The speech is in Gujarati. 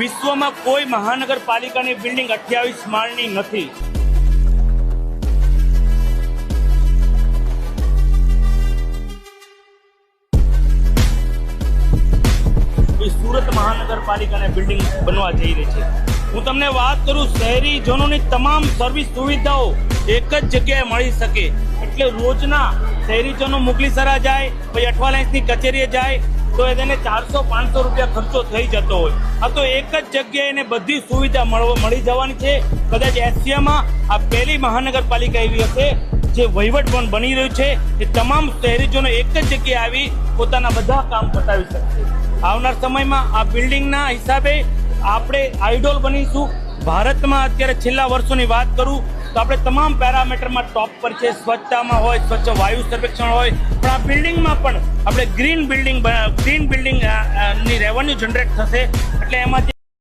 વિશ્વમાં કોઈ મહાનગરપાલિકાની બિલ્ડિંગ 28 માળની નથી. સુરત મહાનગરપાલિકાની બિલ્ડિંગ બનવા જઈ રહી છે. હું તમને વાત કરું, શહેરીજનોની તમામ સર્વિસ સુવિધાઓ એક જ જગ્યાએ મળી શકે. એટલે રોજના શહેરીજનો મુગલીસરા જાય, પછી અઠવાલાઇન્સની કચેરીએ જાય તો એને 400-500 રૂપિયા ખર્ચો થઈ જતો હોય. આ તો એક જ જગ્યાએ એને બધી સુવિધા મળી જવાની છે. કદાચ એશિયામાં આ પહેલી મહાનગરપાલિકા એવી હશે જે વહીવટ પણ બની રહ્યું છે. એ તમામ શહેરીજનો એક જ જગ્યાએ આવી પોતાના બધા કામ પતાવી શકશે. આવનાર સમયમાં આ બિલ્ડિંગના હિસાબે આપણે આઇડોલ બનીશું. ભારતમાં અત્યારે છેલ્લા વર્ષોની વાત કરું તો આપણે તમામ પેરામીટરમાં ટોપ પર છે. સ્વચ્છતામાં હોય, સ્વચ્છ વાયુ સર્વેક્ષણ હોય, પણ આ બિલ્ડિંગમાં પણ આપણે ગ્રીન બિલ્ડિંગ ની રેવન્યુ જનરેટ થશે. એટલે એમાં જે